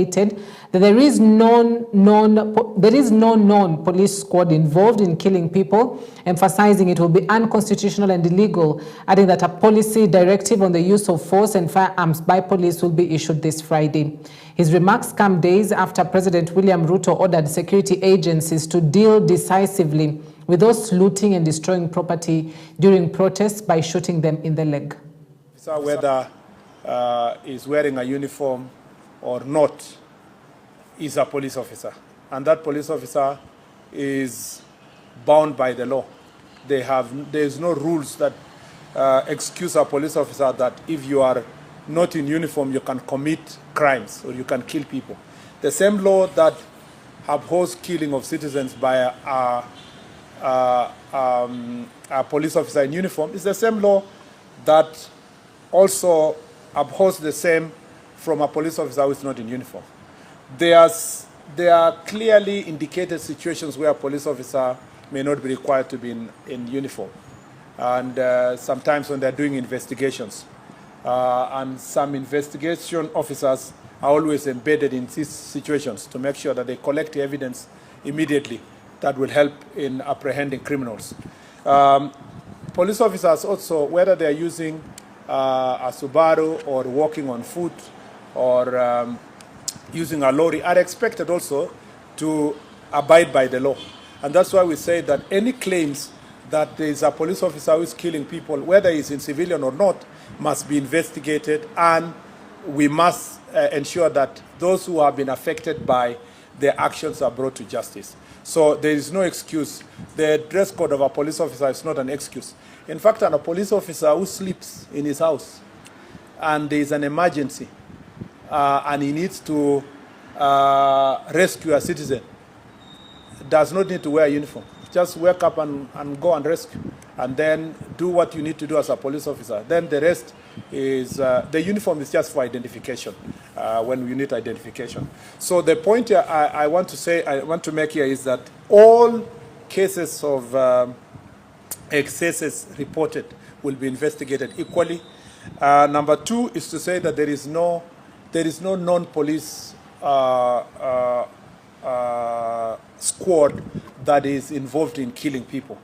that there is no known police squad involved in killing people, emphasizing it will be unconstitutional and illegal, adding that a policy directive on the use of force and firearms by police will be issued this Friday. His remarks come days after President William Ruto ordered security agencies to deal decisively with those looting and destroying property during protests by shooting them in the leg. So whether is wearing a uniform or not, is a police officer, and that police officer is bound by the law. There's no rules that excuse a police officer that if you are not in uniform, you can commit crimes or you can kill people. The same law that abhors killing of citizens by a police officer in uniform is the same law that also abhors the same from a police officer who is not in uniform. There are clearly indicated situations where a police officer may not be required to be in uniform. And sometimes when they're doing investigations. And some investigation officers are always embedded in these situations to make sure that they collect the evidence immediately that will help in apprehending criminals. Police officers also, whether they're using a Subaru or walking on foot or using a lorry, are expected also to abide by the law. And that's why we say that any claims that there is a police officer who is killing people, whether he's in civilian or not, must be investigated, and we must ensure that those who have been affected by their actions are brought to justice. So there is no excuse. The dress code of a police officer is not an excuse. In fact, a police officer who sleeps in his house and there is an emergency and he needs to rescue a citizen does not need to wear a uniform. Just wake up and go and rescue, and then do what you need to do as a police officer. Then the rest is, the uniform is just for identification, when you need identification. So the point I want to make here is that all cases of excesses reported will be investigated equally. Number two is to say that there is no non-police squad that is involved in killing people,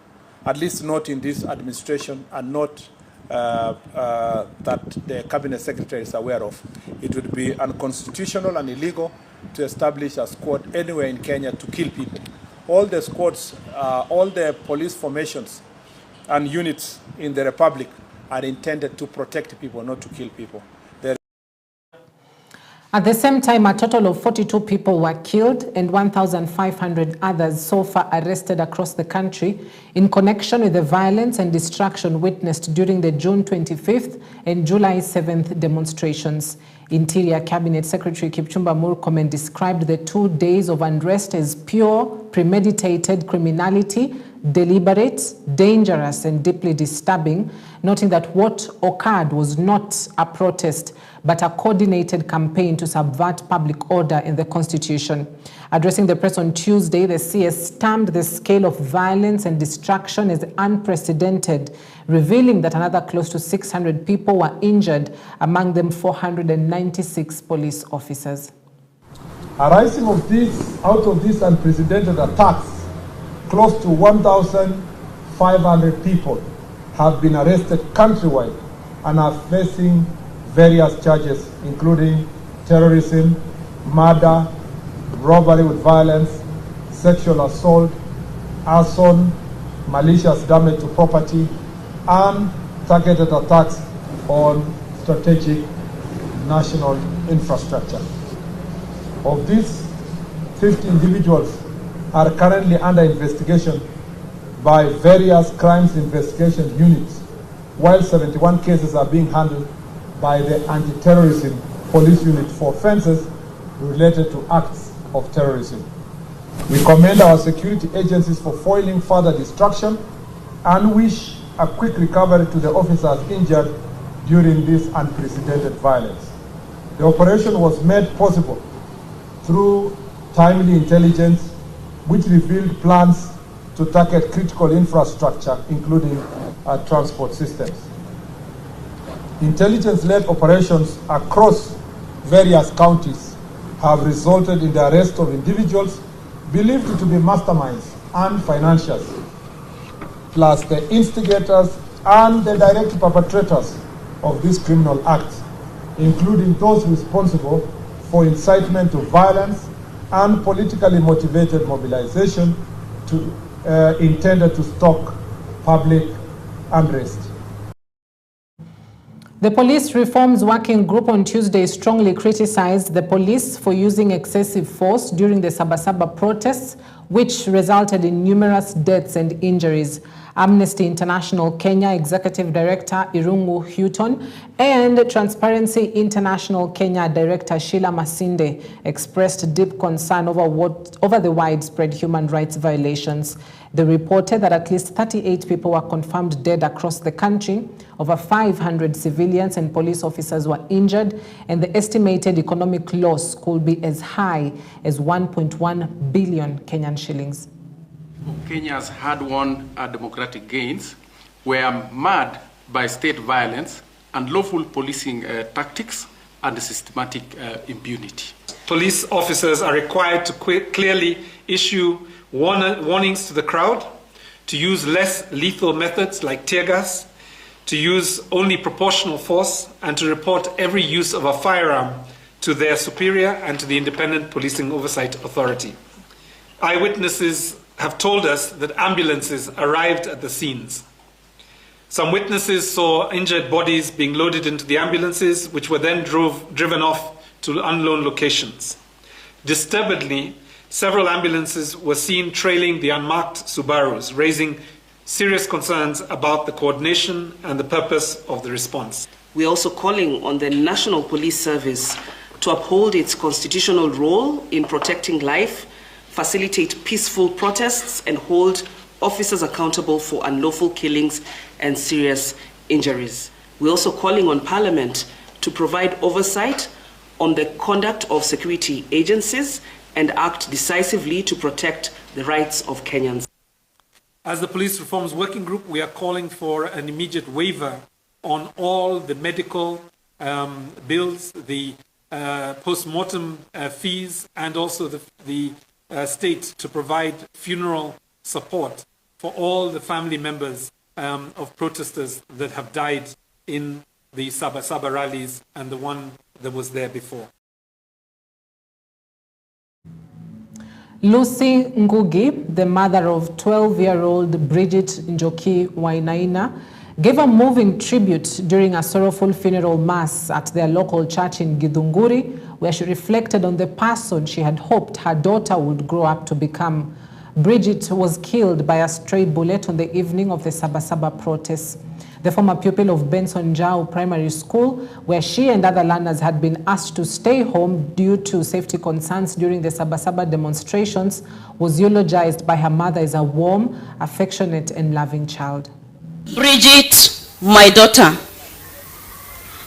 at least not in this administration, and not that the cabinet secretary is aware of. It would be unconstitutional and illegal to establish a squad anywhere in Kenya to kill people. All the squads, all the police formations and units in the Republic are intended to protect people, not to kill people. At the same time, a total of 42 people were killed and 1,500 others so far arrested across the country in connection with the violence and destruction witnessed during the June 25th and July 7th demonstrations. Interior Cabinet Secretary Kipchumba Murkomen described the 2 days of unrest as pure, premeditated criminality, deliberate, dangerous, and deeply disturbing, noting that what occurred was not a protest, but a coordinated campaign to subvert public order in the Constitution. Addressing the press on Tuesday, the CS termed the scale of violence and destruction as unprecedented, revealing that another close to 600 people were injured, among them 496 police officers. Arising out of these unprecedented attacks, close to 1,500 people have been arrested countrywide and are facing various charges, including terrorism, murder, robbery with violence, sexual assault, arson, malicious damage to property, and targeted attacks on strategic national infrastructure. Of these, 50 individuals are currently under investigation by various crimes investigation units, while 71 cases are being handled by the anti-terrorism police unit for offenses related to acts of terrorism. We commend our security agencies for foiling further destruction and wish a quick recovery to the officers injured during this unprecedented violence. The operation was made possible through timely intelligence, which revealed plans to target critical infrastructure, including transport systems. Intelligence-led operations across various counties have resulted in the arrest of individuals believed to be masterminds and financiers, plus the instigators and the direct perpetrators of these criminal acts, including those responsible for incitement to violence and politically motivated mobilization intended to stoke public unrest. The Police Reforms Working Group on Tuesday strongly criticized the police for using excessive force during the Sabasaba protests, which resulted in numerous deaths and injuries. Amnesty International Kenya Executive Director Irungu Houghton and Transparency International Kenya Director Sheila Masinde expressed deep concern over the widespread human rights violations. They reported that at least 38 people were confirmed dead across the country, over 500 civilians and police officers were injured, and the estimated economic loss could be as high as 1.1 billion Kenyan shillings. Kenya's hard-won democratic gains were marred by state violence, unlawful policing tactics, and systematic impunity. Police officers are required to clearly issue warnings to the crowd, to use less lethal methods like tear gas, to use only proportional force, and to report every use of a firearm to their superior and to the Independent Policing Oversight Authority. Eyewitnesses have told us that ambulances arrived at the scenes. Some witnesses saw injured bodies being loaded into the ambulances, which were then driven off to unknown locations. Disturbingly, several ambulances were seen trailing the unmarked Subarus, raising serious concerns about the coordination and the purpose of the response. We are also calling on the National Police Service to uphold its constitutional role in protecting life, facilitate peaceful protests, and hold officers accountable for unlawful killings and serious injuries. We're also calling on Parliament to provide oversight on the conduct of security agencies and act decisively to protect the rights of Kenyans. As the Police Reforms Working Group, we are calling for an immediate waiver on all the medical bills, the post-mortem fees, and also the state to provide funeral support for all the family members of protesters that have died in the Sabasaba rallies and the one that was there before. Lucy Ngugi, the mother of 12-year-old Bridget Njoki Wainaina, gave a moving tribute during a sorrowful funeral mass at their local church in Githunguri, where she reflected on the person she had hoped her daughter would grow up to become. Bridget was killed by a stray bullet on the evening of the Sabasaba protests. The former pupil of Benson Jau Primary School, where she and other learners had been asked to stay home due to safety concerns during the Sabasaba demonstrations, was eulogized by her mother as a warm, affectionate and loving child. Bridget, my daughter,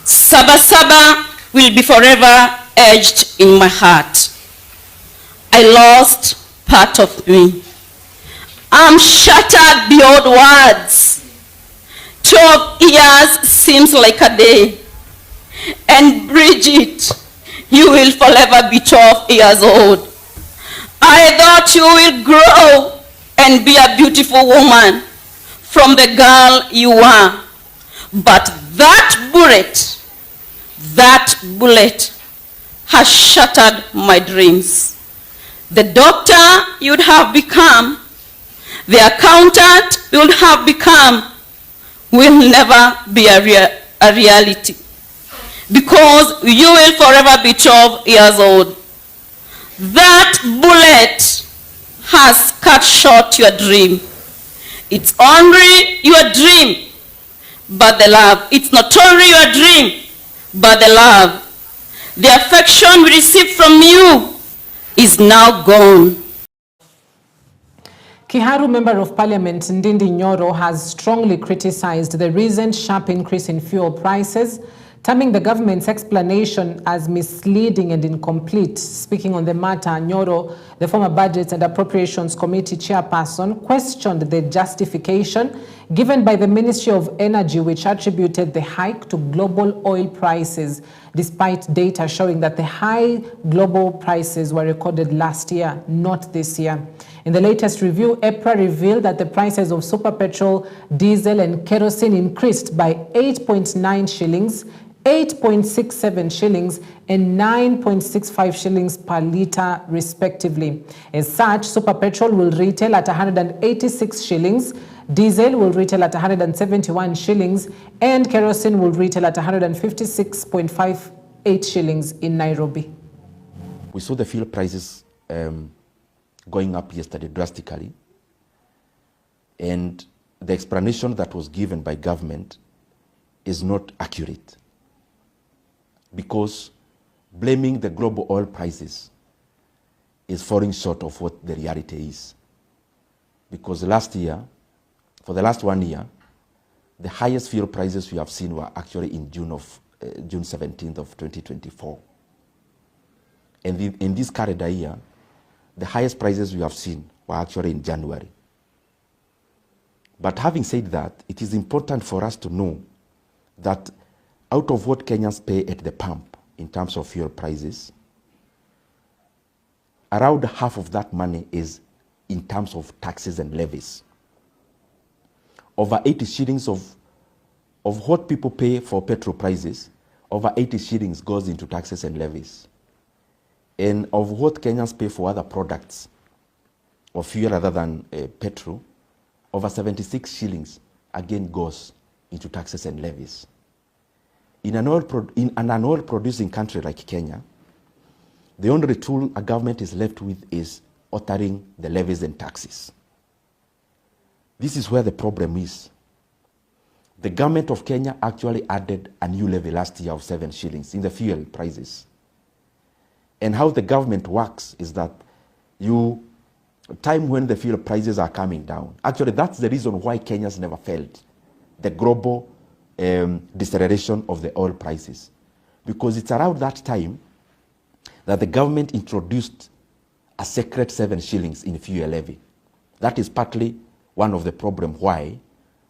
Sabasaba will be forever etched in my heart. I lost part of me. I'm shattered beyond words. 12 years seems like a day. And Bridget, you will forever be 12 years old. I thought you will grow and be a beautiful woman from the girl you are. But that bullet has shattered my dreams. The doctor you'd have become, the accountant you'd have become, will never be a reality, because you will forever be 12 years old. That bullet has cut short your dream. It's only your dream, but the love. It's not only your dream, but the love. The affection we received from you is now gone. Kiharu Member of Parliament Ndindi Nyoro has strongly criticized the recent sharp increase in fuel prices, terming the government's explanation as misleading and incomplete. Speaking on the matter, Nyoro, the former Budgets and Appropriations Committee chairperson, questioned the justification given by the Ministry of Energy, which attributed the hike to global oil prices. despite data showing that the high global prices were recorded last year, not this year. In the latest review, EPRA revealed that the prices of super petrol, diesel and kerosene increased by 8.9 shillings, 8.67 shillings and 9.65 shillings per litre respectively. As such, super petrol will retail at 186 shillings, diesel will retail at 171 shillings and kerosene will retail at 156.58 shillings in Nairobi. We saw the fuel prices going up yesterday drastically, and the explanation that was given by government is not accurate, because blaming the global oil prices is falling short of what the reality is. Because last year, for the last 1 year, the highest fuel prices we have seen were actually in June 17th of 2024. And in this calendar year, the highest prices we have seen were actually in January. But having said that, it is important for us to know that out of what Kenyans pay at the pump in terms of fuel prices, around half of that money is in terms of taxes and levies. Over 80 shillings of what people pay for petrol prices, over 80 shillings goes into taxes and levies. And of what Kenyans pay for other products or fuel other than petrol, over 76 shillings again goes into taxes and levies. In an oil-producing country like Kenya, the only tool a government is left with is altering the levies and taxes. This is where the problem is. The government of Kenya actually added a new levy last year of 7 shillings in the fuel prices. And how the government works is that time when the fuel prices are coming down, actually that's the reason why Kenyans never felt the global deceleration of the oil prices. Because it's around that time that the government introduced a secret 7 shillings in fuel levy. That is partly one of the problems why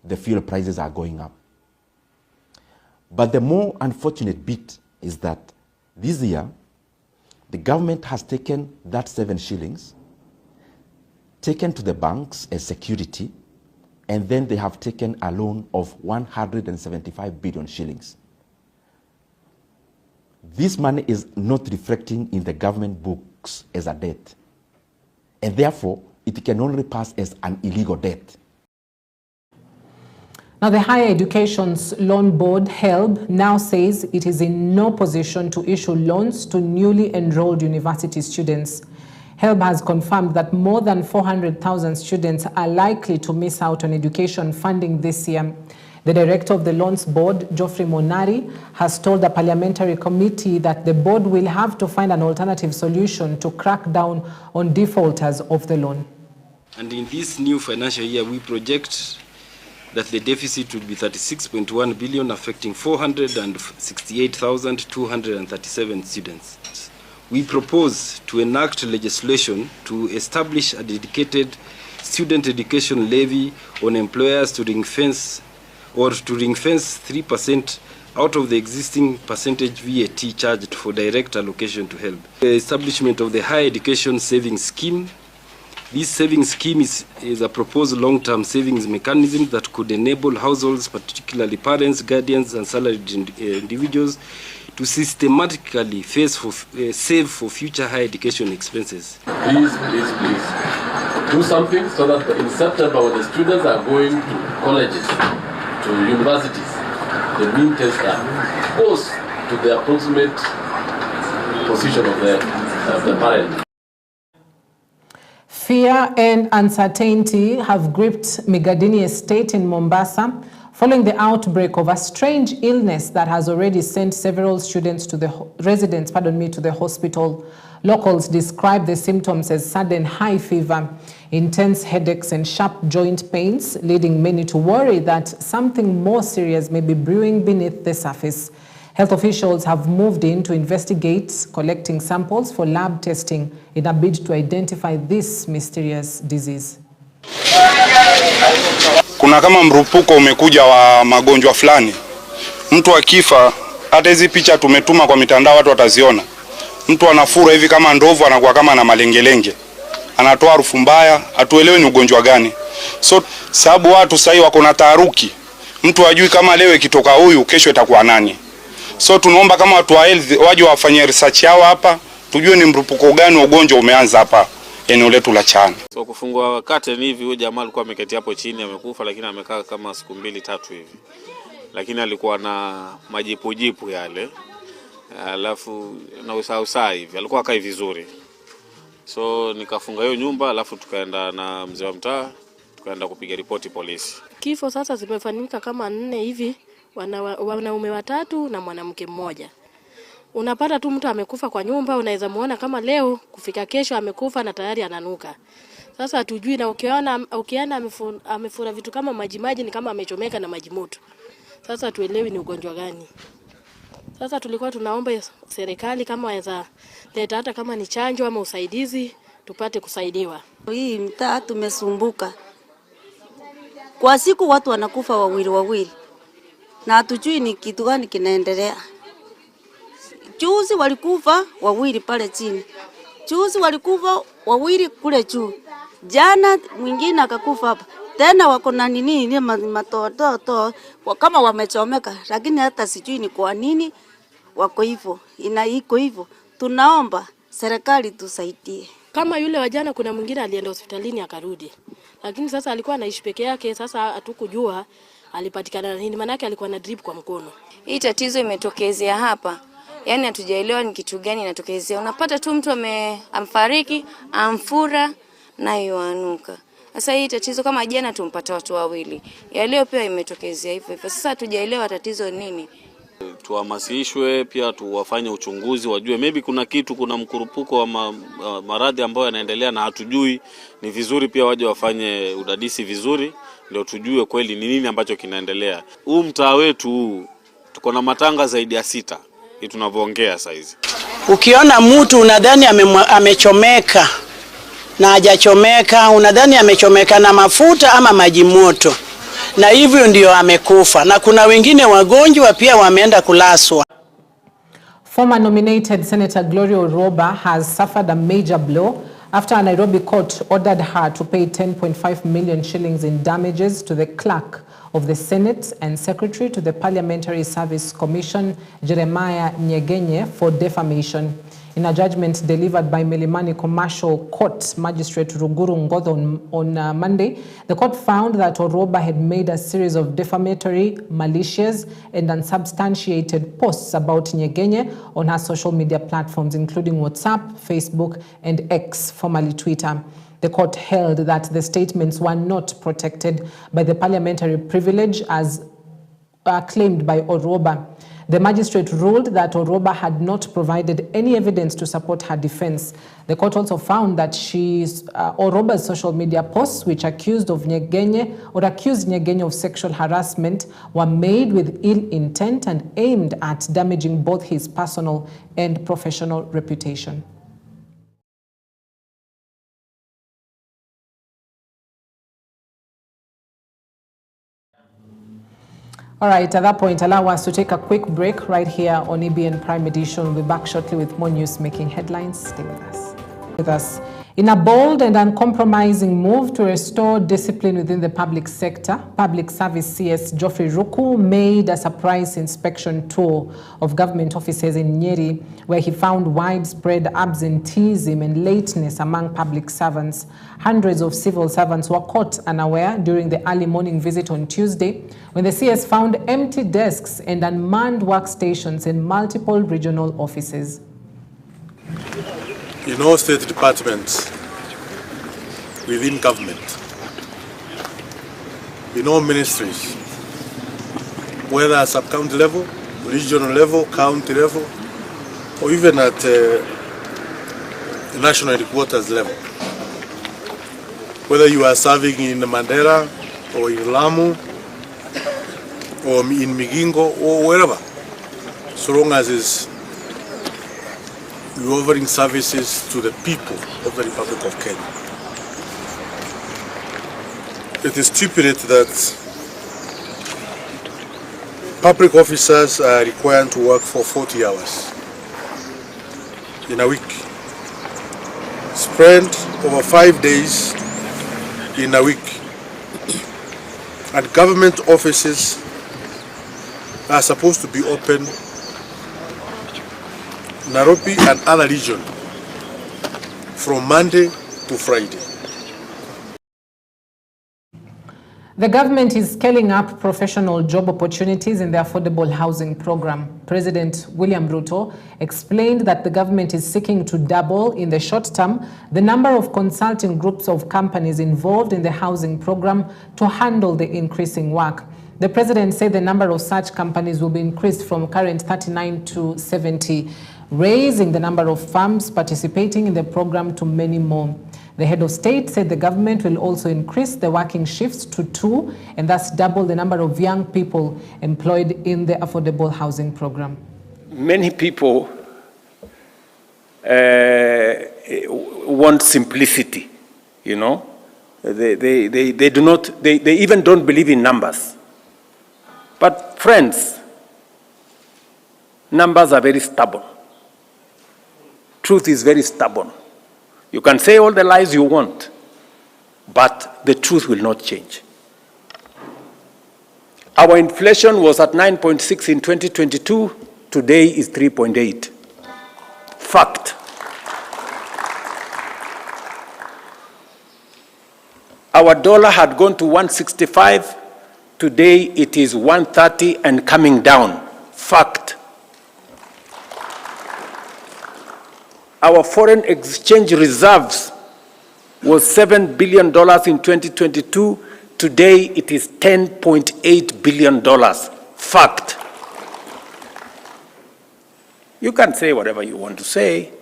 the fuel prices are going up. But the more unfortunate bit is that this year, the government has taken that 7 shillings, taken to the banks as security, and then they have taken a loan of 175 billion shillings. This money is not reflecting in the government books as a debt, and therefore it can only pass as an illegal debt. Now, the Higher Education's Loan Board, HELB, now says it is in no position to issue loans to newly enrolled university students. HELB has confirmed that more than 400,000 students are likely to miss out on education funding this year. The director of the Loans Board, Geoffrey Monari, has told the parliamentary committee that the board will have to find an alternative solution to crack down on defaulters of the loan. And in this new financial year, we project that the deficit will be 36.1 billion, affecting 468,237 students. We propose to enact legislation to establish a dedicated student education levy on employers to ring-fence 3% out of the existing percentage VAT charged for direct allocation to HELB. The establishment of the Higher Education Savings Scheme. This savings scheme is a proposed long-term savings mechanism that could enable households, particularly parents, guardians, and salaried individuals, to systematically save for future higher education expenses. Please do something so that in September, when the students are going to colleges, to universities, the mean tester goes to the approximate position of the parent. Fear and uncertainty have gripped Migadini Estate in Mombasa following the outbreak of a strange illness that has already sent several residents to the hospital. Locals describe the symptoms as sudden high fever, intense headaches and sharp joint pains, leading many to worry that something more serious may be brewing beneath the surface. Health officials have moved in to investigate, collecting samples for lab testing in a bid to identify this mysterious disease. Kuna kama mrupuko umekuja wa magonjwa fulani. Mtu akifa Hata hizi picha tumetuma kwa mitandao, watu wataziona. Mtu anafura hivi kama ndovu, anakuwa kama na malengelenge, anatoa harufu mbaya, hatuelewi ni ugonjwa gani. So sababu watu sasa wako na taharuki, mtu hajui kama leo ikitoka huyu kesho itakuwa nani. So tunaomba kama watu wa health waje wafanye research yao hapa, tujue ni mrupuko gani wa ugonjwa umeanza hapa eneo letu la Chana. So kufungua curtain hivi, huyo jamaa alikuwa ameketi hapo chini amekufa, lakini amekaa kama siku 2-3 hivi. Lakini alikuwa na majipujipu yale. Alafu na usausa hivi. Alikuwa kai vizuri. So nikafunga hiyo nyumba, alafu tukaenda na mzee wa mtaa, tukaenda kupiga ripoti polisi. Kifo sasa zimefanyika kama 4 hivi, wanaume 3 na mwanamke mmoja. Unapata tu mtu amekufa kwa nyumba, unaweza muona kama leo kufika kesho amekufa na tayari ananuka. Sasa hatujui, na ukiona amefura vitu kama maji ni kama amechomeka na maji moto. Sasa tuelewi ni ugonjwa gani. Sasa tulikuwa tunaomba serikali kama waweza leta hata kama ni chanjo ama usaidizi tupate kusaidiwa. Hii mtaa tumesumbuka. Kwa siku watu wanakufa wawili. Na hatujui ni kitu gani kinaendelea. Juzi walikufa 2 pale chini. Juzi walikufa 2 kule juu. Jana mwingine akakufa hapa. Tena wako na nini matoto kama wamechomeka, lakini hata sijui ni kwa nini wako hivyo. Iko hivyo. Tunaomba serikali tusaidie. Kama yule wajana kuna mwingine alienda hospitalini akarudi. Lakini sasa alikuwa anaishi peke yake, sasa hatukujua alipatikana na nini, maana yake alikuwa na drip kwa mkono. Hii tatizo imetokezea hapa. Yaani hatujaelewa ni kitu gani inatokezea. Unapata tu mtu amfariki, amfura na yuanuka. Sasa hii tatizo kama jana tumpata watu 2. Ya leo pia imetokezea hivyo. Sasa hatujaelewa tatizo nini. Tuhamasishwe pia tuwafanye uchunguzi, wajue maybe kuna mkurupuko wa maradhi ambayo yanaendelea na hatujui. Ni vizuri pia waje wafanye udadisi vizuri ndio tujue kweli ni nini ambacho kinaendelea. Huu mtaa wetu tuko na matanga zaidi ya 6 hii tunavyoongea sasa hizi. Ukiona mtu unadhani amechomeka na hajachomeka, unadhani amechomeka na mafuta ama maji moto, na hivyo ndio amekufa, na kuna wengine wagonjwa pia wameenda kulaswa. Former nominated Senator Gloria Oroba has suffered a major blow after a Nairobi court ordered her to pay 10.5 million shillings in damages to the clerk of the Senate and Secretary to the Parliamentary Service Commission, Jeremiah Nyegenye, for defamation. In a judgment delivered by Milimani Commercial Court Magistrate Ruguru Ngodho on Monday, the court found that Oroba had made a series of defamatory, malicious, and unsubstantiated posts about Nyegenye on her social media platforms, including WhatsApp, Facebook, and X, formerly Twitter. The court held that the statements were not protected by the parliamentary privilege as claimed by Oroba. The magistrate ruled that Oroba had not provided any evidence to support her defense. The court also found that Oroba's social media posts, which accused Nyegenye of sexual harassment, were made with ill intent and aimed at damaging both his personal and professional reputation. All right, at that point, allow us to take a quick break right here on EBN Prime Edition. We'll be back shortly with more news making headlines. Stay with us. In a bold and uncompromising move to restore discipline within the public sector, Public Service CS Geoffrey Ruku made a surprise inspection tour of government offices in Nyeri, where he found widespread absenteeism and lateness among public servants. Hundreds of civil servants were caught unaware during the early morning visit on Tuesday, when the CS found empty desks and unmanned workstations in multiple regional offices. In all state departments within government, in all ministries, whether at sub-county level, regional level, county level, or even at national headquarters level, whether you are serving in Mandera or in Lamu or in Migingo or wherever, so long as it's you're offering services to the people of the Republic of Kenya. It is stipulated that public officers are required to work for 40 hours in a week, spread over 5 days in a week. And government offices are supposed to be open Nairobi and other regions from Monday to Friday. The government is scaling up professional job opportunities in the affordable housing program. President William Ruto explained that the government is seeking to double in the short term the number of consulting groups of companies involved in the housing program to handle the increasing work. The president said the number of such companies will be increased from current 39 to 70, raising the number of firms participating in the program to many more. The head of state said the government will also increase the working shifts to 2 and thus double the number of young people employed in the affordable housing program. Many people want simplicity, you know. They do not, they even don't believe in numbers. But friends, numbers are very stubborn. Truth is very stubborn. You can say all the lies you want, but the truth will not change. Our inflation was at 9.6 in 2022. Today is 3.8. Fact. Our dollar had gone to 165. Today it is 130 and coming down. Fact. Our foreign exchange reserves was $7 billion in 2022. Today it is $10.8 billion. Fact. You can say whatever you want to say,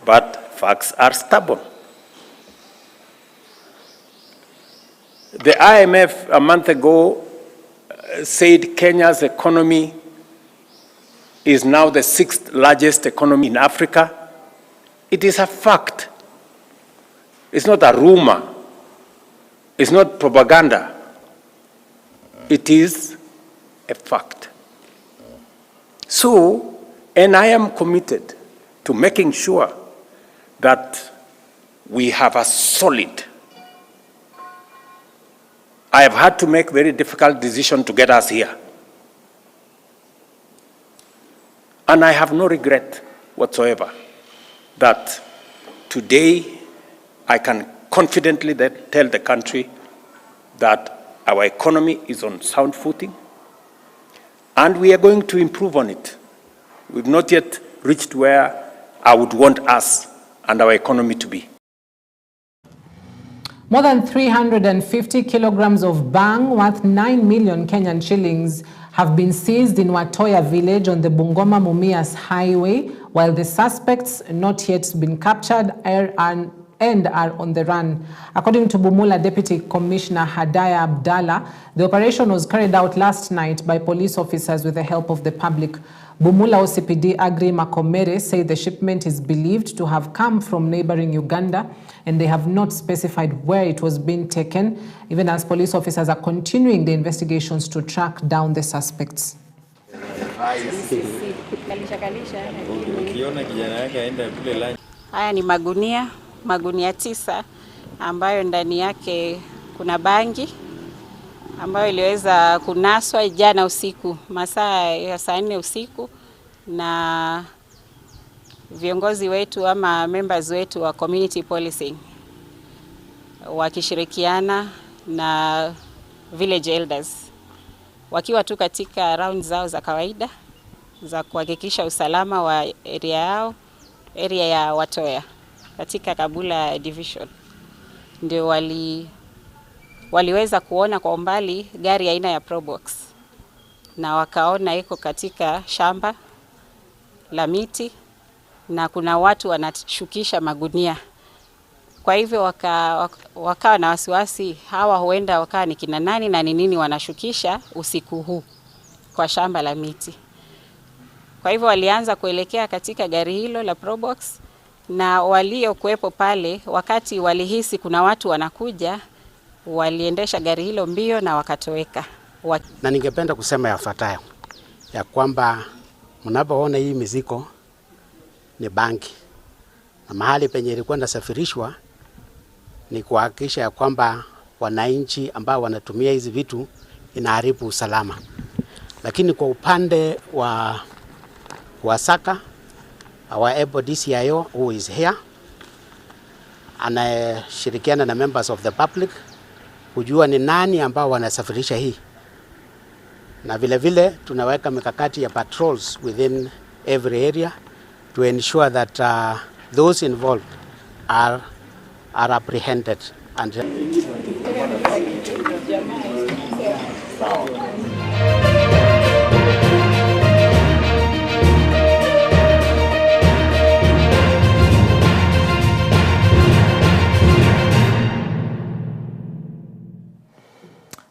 but facts are stubborn. The IMF a month ago said Kenya's economy is now the 6th largest economy in Africa. It is a fact. It's not a rumor. It's not propaganda. It is a fact. So, and I am committed to making sure that we have a solid. I have had to make very difficult decisions to get us here. And I have no regret whatsoever that today I can confidently tell the country that our economy is on sound footing and we are going to improve on it. We've not yet reached where I would want us and our economy to be. More than 350 kilograms of bang worth 9 million Kenyan shillings have been seized in Watoya village on the Bungoma-Mumias highway, while the suspects not yet been captured and are on the run. According to Bumula Deputy Commissioner Hadaya Abdallah, the operation was carried out last night by police officers with the help of the public. Bumula OCPD Agri Makomere say the shipment is believed to have come from neighboring Uganda and they have not specified where it was being taken, even as police officers are continuing the investigations to track down the suspects. Haya ni magunia 9 ambayo ndani yake kuna bangi ambayo iliweza kunaswa jana usiku, masaa ya saa 4 usiku, na viongozi wetu ama members wetu wa community policing wakishirikiana na village elders wakiwa tu katika round zao za kawaida za kuhakikisha usalama wa area yao, area ya Watoya katika Kabula division. Ndio waliweza kuona kwa umbali gari aina ya Probox na wakaona iko katika shamba la miti na kuna watu wanashukisha magunia. Kwa hivyo wakawa na wasiwasi hawa huenda wakawa ni kina nani na ni nini wanashukisha usiku huu kwa shamba la miti. Kwa hivyo walianza kuelekea katika gari hilo la Probox, na waliokuwepo pale wakati walihisi kuna watu wanakuja, waliendesha gari hilo mbio na wakatoweka. Na ningependa kusema yafuatayo, ya kwamba mnapoona hii mizigo ni banki, na mahali penye ilikuwa inasafirishwa ni kuhakikisha ya kwamba wananchi ambao wanatumia hizi vitu inaharibu usalama. Lakini kwa upande wa Saka, our able DCIO who is here, anashirikiana na members of the public kujua ni nani ambao wanasafirisha hii, na vile vile tunaweka mikakati ya patrols within every area to ensure that those involved are apprehended and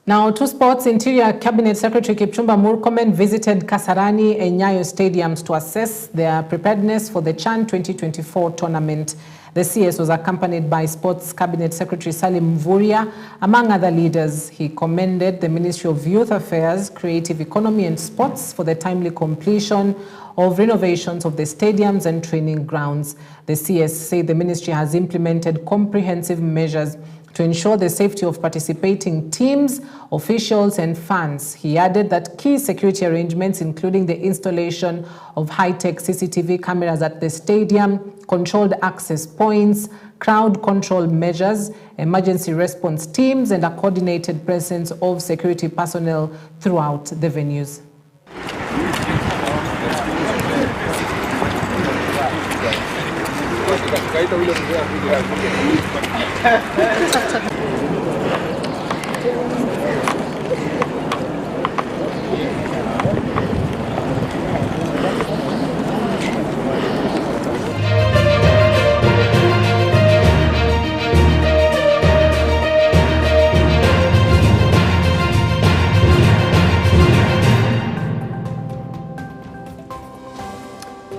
Now, to sports, Interior Cabinet Secretary Kipchumba Murkomen visited Kasarani and Nyayo stadiums to assess their preparedness for the CHAN 2024 tournament. The CS was accompanied by Sports Cabinet Secretary Salim Mvurya, among other leaders. He commended the Ministry of Youth Affairs, Creative Economy and Sports for the timely completion of renovations of the stadiums and training grounds. The CS said the ministry has implemented comprehensive measures to ensure the safety of participating teams, officials and fans. He added that key security arrangements, including the installation of high-tech CCTV cameras at the stadium, controlled access points, crowd control measures, emergency response teams and a coordinated presence of security personnel throughout the venues.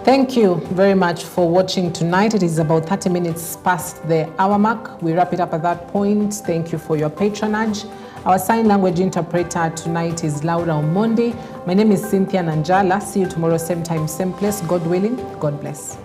Thank you very much for watching tonight. It is about 30 minutes past the hour mark. We wrap it up at that point. Thank you for your patronage. Our sign language interpreter tonight is Laura Omondi. My name is Cynthia Nanjala. See you tomorrow, same time, same place. God willing, God bless.